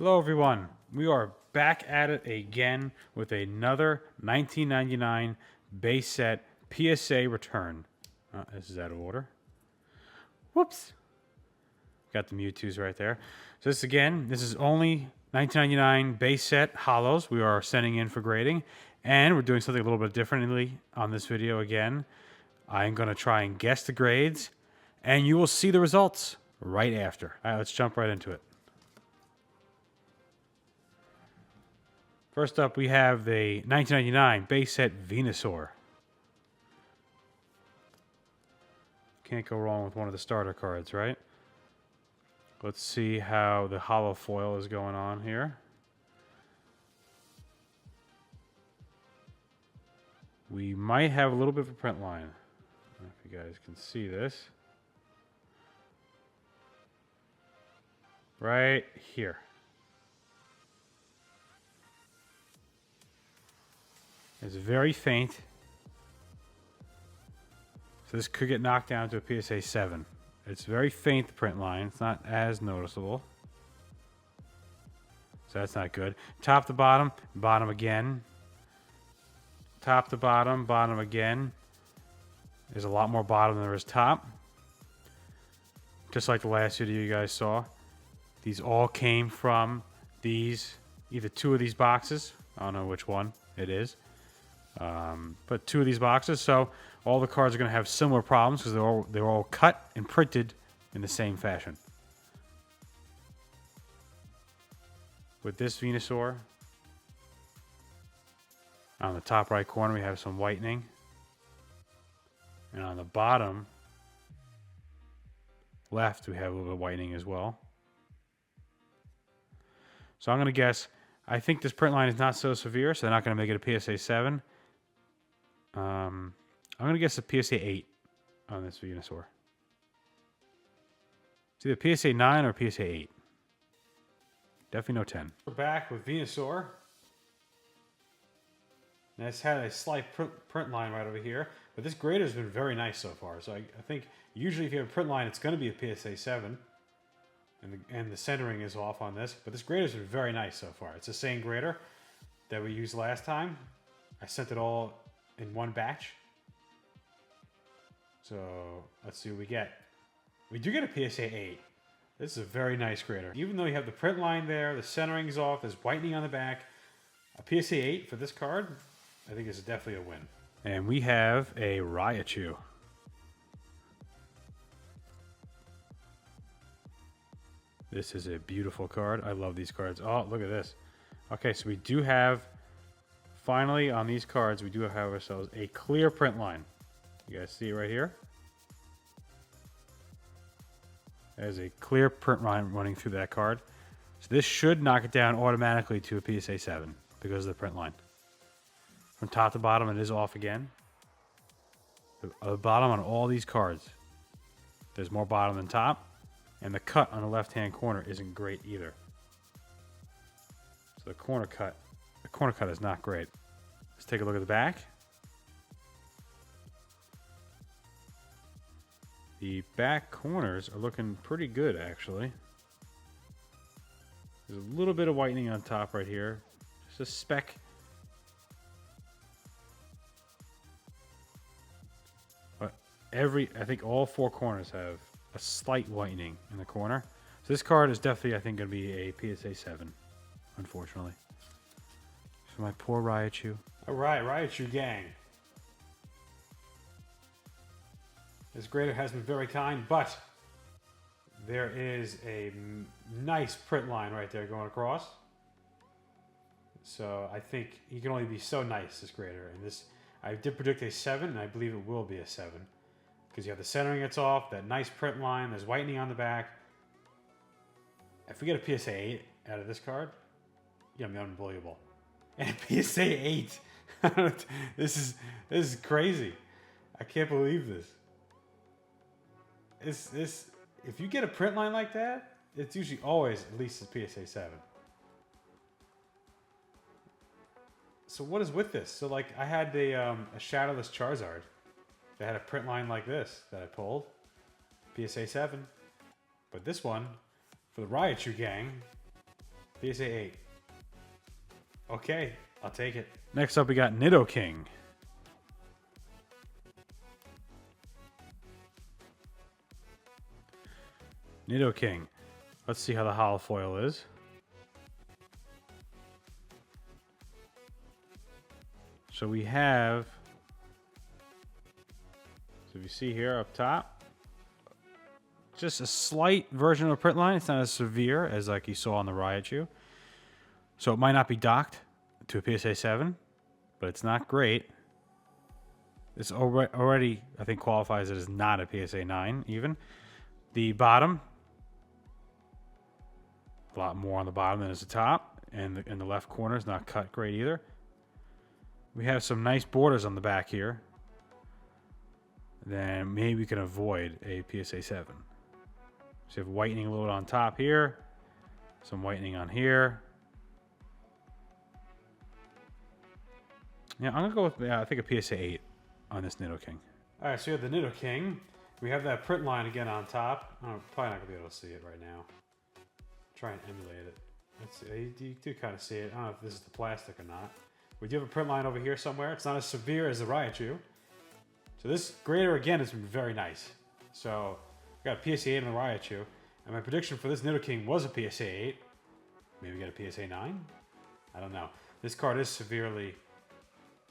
Hello everyone, we are back at it again with another 1999 base set PSA return. This is out of order. Whoops. Got the Mewtwo's right there. So this is only 1999 base set holos we are sending in for grading. And we're doing something a little bit differently on this video again. I'm going to try and guess the grades. And you will see the results right after. All right, let's jump right into it. First up, we have the 1999 Base Set Venusaur. Can't go wrong with one of the starter cards, right? Let's see how the holo foil is going on here. We might have a little bit of a print line. I don't know if you guys can see this. Right here. It's very faint. So this could get knocked down to a PSA 7. It's very faint, the print line. It's not as noticeable. So that's not good. Top to bottom, bottom again. Top to bottom, bottom again. There's a lot more bottom than there is top. Just like the last video you guys saw. These all came from these, either two of these boxes. I don't know which one it is. But two of these boxes, so all the cards are going to have similar problems because they're all cut and printed in the same fashion. With this Venusaur, on the top right corner we have some whitening, and on the bottom left we have a little bit of whitening as well. So I'm going to guess, I think this print line is not so severe, so they're not going to make it a PSA 7. I'm going to guess a PSA 8 on this Venusaur. It's either PSA 9 or PSA 8. Definitely no 10. We're back with Venusaur. And it's had a slight print line right over here. But this grader has been very nice so far. So I think usually if you have a print line, it's going to be a PSA 7. And the centering is off on this. But this grader has been very nice so far. It's the same grader that we used last time. I sent it all in one batch. So let's see what we get. We do get a PSA 8. This is a very nice grader. Even though you have the print line there, the centering is off, there's whitening on the back. A PSA 8 for this card, I think is definitely a win. And we have a Raichu. This is a beautiful card. I love these cards. Oh, look at this. Okay, so we do have, finally on these cards, we do have ourselves a clear print line. You guys see it right here? There's a clear print line running through that card. So this should knock it down automatically to a PSA 7 because of the print line. From top to bottom, it is off again. The bottom on all these cards, there's more bottom than top. And the cut on the left-hand corner isn't great either. So the corner cut is not great. Let's take a look at the back. The back corners are looking pretty good, actually. There's a little bit of whitening on top right here. Just a speck. But I think all four corners have a slight whitening in the corner. So this card is definitely, I think, going to be a PSA 7, unfortunately. For my poor Raichu. All right, Raichu gang. This grader has been very kind, but there is a nice print line right there going across. So I think he can only be so nice, this grader. And this, I did predict a 7, and I believe it will be a 7. Because you have the centering that's off, that nice print line, there's whitening on the back. If we get a PSA 8 out of this card, it's gonna be unbelievable. And a PSA 8. This is crazy. I can't believe this. If you get a print line like that, it's usually always at least a PSA 7. So what is with this? So like I had a Shadowless Charizard that had a print line like this that I pulled. PSA 7. But this one, for the Raichu gang, PSA 8. Okay, I'll take it. Next up, we got Nidoking. Nidoking. Let's see how the hollow foil is. So we have, so if you see here up top, just a slight version of a print line. It's not as severe as like you saw on the Raichu. So it might not be docked to a PSA 7, but it's not great. This already, I think, qualifies it as not a PSA 9 even. The bottom, a lot more on the bottom than is the top, and the left corner is not cut great either. We have some nice borders on the back here. Then maybe we can avoid a PSA 7. So you have whitening a little bit on top here, some whitening on here. Yeah, I'm gonna go with I think a PSA 8 on this Nidoking. All right, so we have the Nidoking. We have that print line again on top. I'm probably not gonna be able to see it right now. Try and emulate it. Let's see. You do kind of see it. I don't know if this is the plastic or not. We do have a print line over here somewhere. It's not as severe as the Raichu. So this grader again has been very nice. So we got a PSA 8 on the Raichu, and my prediction for this Nidoking was a PSA 8. Maybe get a PSA 9. I don't know. This card is severely.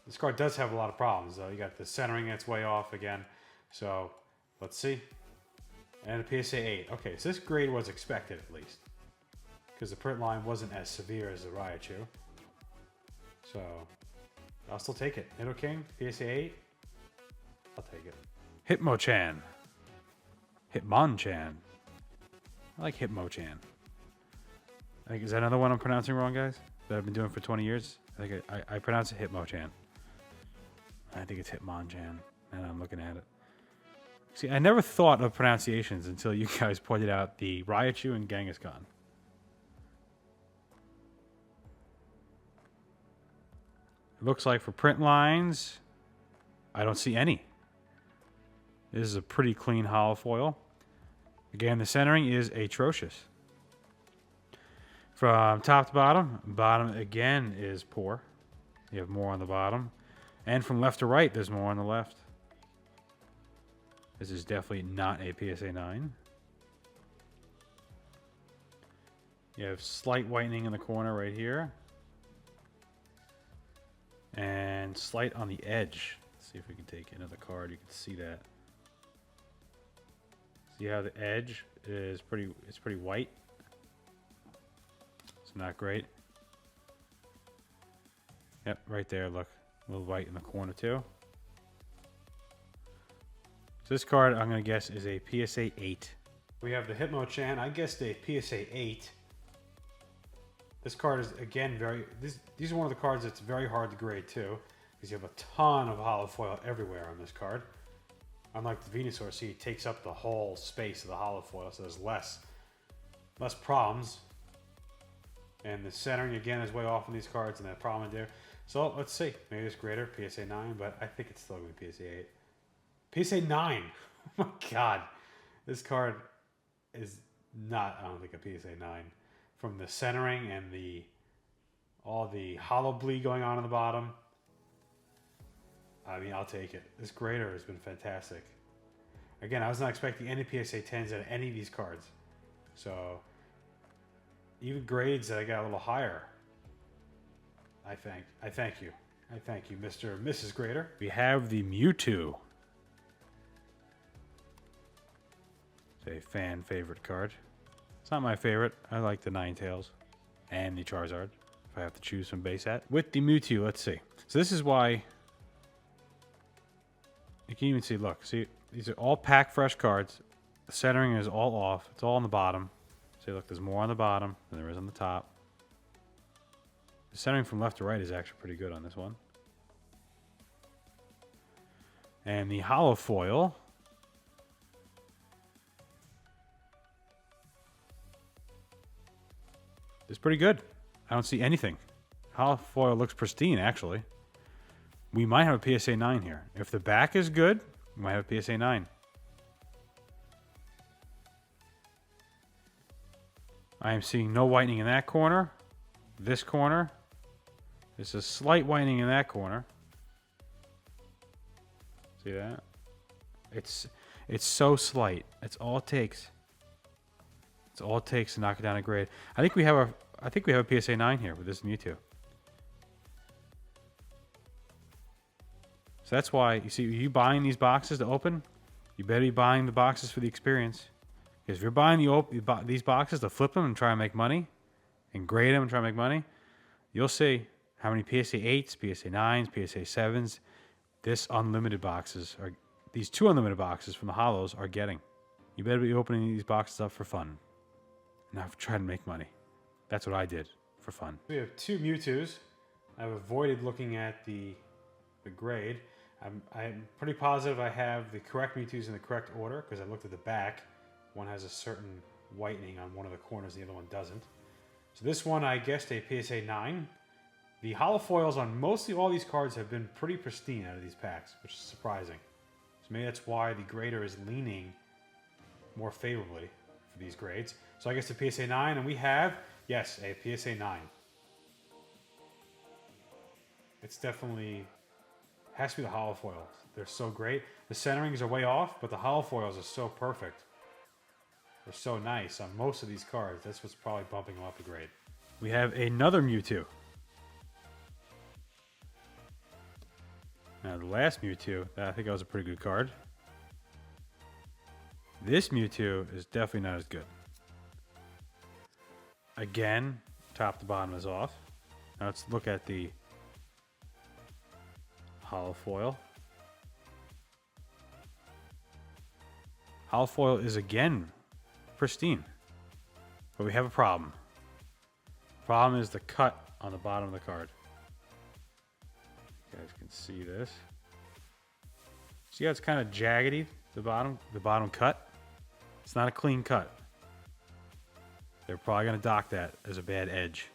This card does have a lot of problems, though. You got the centering that's way off again. So let's see. And a PSA 8. Okay, so this grade was expected at least, because the print line wasn't as severe as the Raichu. So I'll still take it. Nidoking, PSA 8. I'll take it. Hitmonchan. Hitmonchan. I like Hitmonchan. I think, is that another one I'm pronouncing wrong, guys? That I've been doing for 20 years? I think I pronounce it Hitmonchan. I think it's Hitmonchan, and I'm looking at it. See, I never thought of pronunciations until you guys pointed out the Raichu and Kangaskhan. It looks like for print lines, I don't see any. This is a pretty clean hollow foil. Again, the centering is atrocious. From top to bottom again is poor. You have more on the bottom. And from left to right, there's more on the left. This is definitely not a PSA 9. You have slight whitening in the corner right here. And slight on the edge. Let's see if we can take another card. You can see that. See how the edge is pretty white. It's not great. Yep, right there, look. A little white in the corner too. So this card, I'm going to guess, is a PSA 8. We have the Hitmonchan. I guessed a PSA 8. This card is, again, these are one of the cards that's very hard to grade too, because you have a ton of hollow foil everywhere on this card. Unlike the Venusaur, see, it takes up the whole space of the hollow foil, so there's less problems. And the centering, again, is way off on these cards, and that problem there. So let's see. Maybe it's greater, PSA 9, but I think it's still going to be PSA 8. PSA 9! Oh my god. This card is not, I don't think, a PSA 9. From the centering and all the hollow bleed going on the bottom. I mean, I'll take it. This grader has been fantastic. Again, I was not expecting any PSA 10s out of any of these cards. So, even grades that I got a little higher. I thank you. I thank you, Mr. and Mrs. Grader. We have the Mewtwo. It's a fan favorite card. It's not my favorite. I like the Ninetales and the Charizard, if I have to choose from base set. With the Mewtwo, let's see. So this is why you can even see, look, see, these are all pack fresh cards. The centering is all off. It's all on the bottom. See, look, there's more on the bottom than there is on the top. The centering from left to right is actually pretty good on this one. And the hollow foil is pretty good. I don't see anything. Hollow foil looks pristine, actually. We might have a PSA 9 here. If the back is good, we might have a PSA 9. I am seeing no whitening in that corner. this corner. There's a slight whitening in that corner. See that? It's so slight. It's all it takes. It's all it takes to knock it down a grade. I think we have a PSA 9 here with this Mewtwo. So that's why you see you buying these boxes to open, you better be buying the boxes for the experience. Because if you're buying these boxes to flip them and try and make money, and grade them and try and make money, you'll see how many PSA 8s, PSA 9s, PSA 7s these two unlimited boxes from the Holos are getting. You better be opening these boxes up for fun, not for trying to make money. That's what I did for fun. We have two Mewtwo's. I've avoided looking at the grade. I'm pretty positive I have the correct Mewtwo's in the correct order because I looked at the back. One has a certain whitening on one of the corners, the other one doesn't. So this one I guessed a PSA 9. The holofoils on mostly all these cards have been pretty pristine out of these packs, which is surprising. So maybe that's why the grader is leaning more favorably for these grades. So I guess a PSA 9, and we have, yes, a PSA 9. It's definitely, has to be the holofoils. They're so great. The centerings are way off, but the holofoils are so perfect. They're so nice on most of these cards. That's what's probably bumping them up a grade. We have another Mewtwo. Now the last Mewtwo, I think that was a pretty good card. This Mewtwo is definitely not as good. Again, top to bottom is off. Now let's look at the holofoil. Holofoil is again pristine, but we have a problem. The problem is the cut on the bottom of the card. You guys can see this. See how it's kind of jaggedy, the bottom cut? It's not a clean cut. They're probably going to dock that as a bad edge.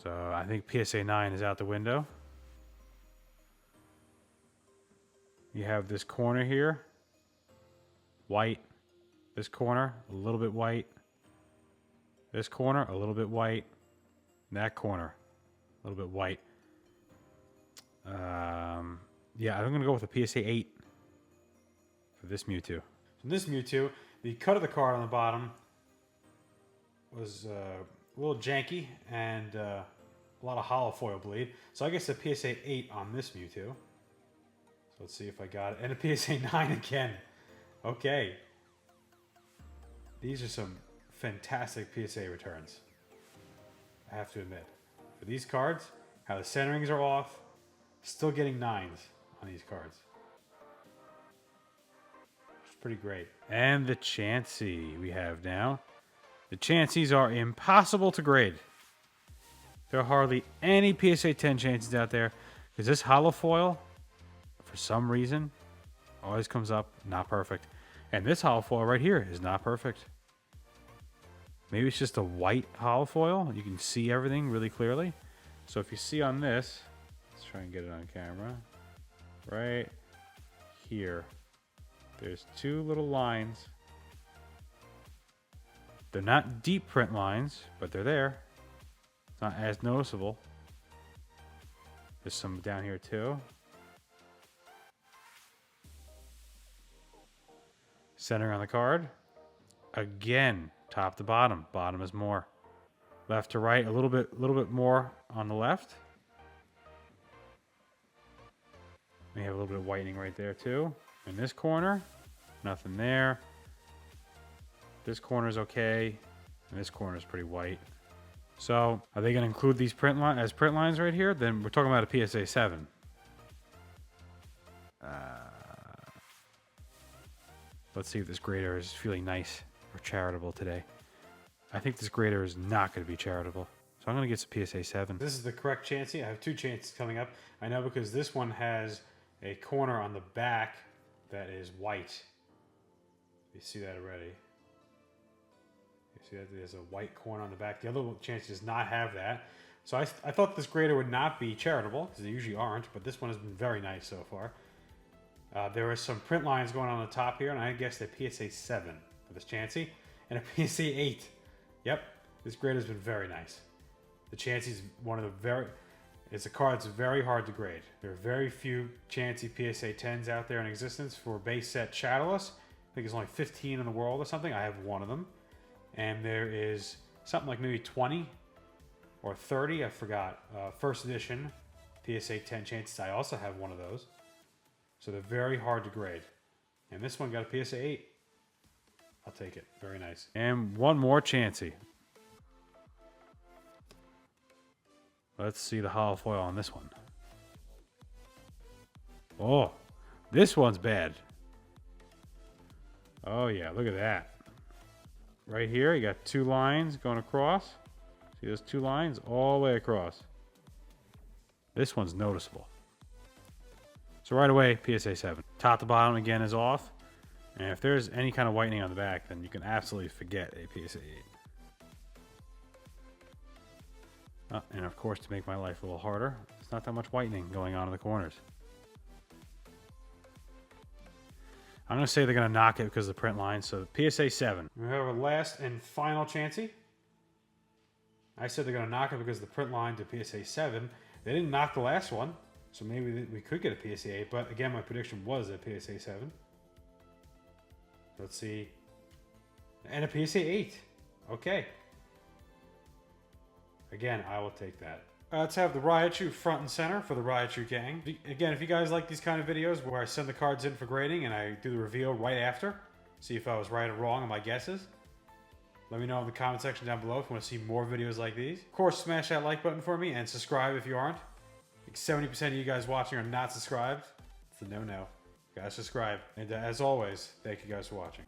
So I think PSA 9 is out the window. You have this corner here, white. This corner, a little bit white. This corner, a little bit white. That corner, a little bit white. Yeah, I'm going to go with a PSA 8 for this Mewtwo. So this Mewtwo, the cut of the card on the bottom was a little janky and a lot of holofoil bleed. So I guess a PSA 8 on this Mewtwo. So let's see if I got it. And a PSA 9 again. Okay. These are some fantastic PSA returns, I have to admit. For these cards, how the centerings are off, still getting 9s on these cards. It's pretty great. And the Chansey we have now. The Chanseys are impossible to grade. There are hardly any PSA 10 Chanseys out there because this holofoil, for some reason, always comes up not perfect. And this holofoil right here is not perfect. Maybe it's just a white holofoil. You can see everything really clearly. So if you see on this, let's try and get it on camera. Right here, there's two little lines. They're not deep print lines, but they're there. It's not as noticeable. There's some down here too. Center on the card. Again, top to bottom. Bottom is more. Left to right, a little bit more on the left. We have a little bit of whitening right there too. In this corner, nothing there. This corner is okay, and this corner is pretty white. So, are they going to include these print lines right here? Then we're talking about a PSA 7. Let's see if this grader is feeling nice or charitable today. I think this grader is not going to be charitable. So I'm going to get some PSA 7. This is the correct Chansey. I have two Chanseys coming up. I know because this one has a corner on the back that is white. You see that already. You see that there's a white corner on the back. The other Chansey does not have that. So I thought this grader would not be charitable because they usually aren't, but this one has been very nice so far. There are some print lines going on the top here, and I guessed a PSA 7 for this Chansey, and a PSA 8 Yep, this grade has been very nice. The Chansey's one of the it's a card that's very hard to grade. There are very few Chansey PSA 10s out there in existence for base set shadowless. I think there's only 15 in the world or something. I have one of them. And there is something like maybe 20 or 30, I forgot. First edition PSA 10 Chanseys. I also have one of those. So they're very hard to grade. And this one got a PSA 8. I'll take it. Very nice. And one more Chansey. Let's see the hollow foil on this one. Oh, this one's bad. Oh yeah, look at that. Right here, you got 2 lines going across. See those 2 lines all the way across. This one's noticeable. So right away, PSA 7. Top to bottom again is off. And if there's any kind of whitening on the back, then you can absolutely forget a PSA 8. And of course, to make my life a little harder, it's not that much whitening going on in the corners. I'm going to say they're going to knock it because of the print line. So PSA 7. We have our last and final Chansey. I said they're going to knock it because of the print line to PSA 7. They didn't knock the last one. So maybe we could get a PSA 8. But again, my prediction was a PSA 7. Let's see. And a PSA 8. Okay. Again, I will take that. Let's have the Raichu front and center for the Raichu gang. Again, if you guys like these kind of videos where I send the cards in for grading and I do the reveal right after, see if I was right or wrong on my guesses, let me know in the comment section down below if you want to see more videos like these. Of course, smash that like button for me and subscribe if you aren't. Like 70% of you guys watching are not subscribed. It's a no-no. Guys, subscribe. And as always, thank you guys for watching.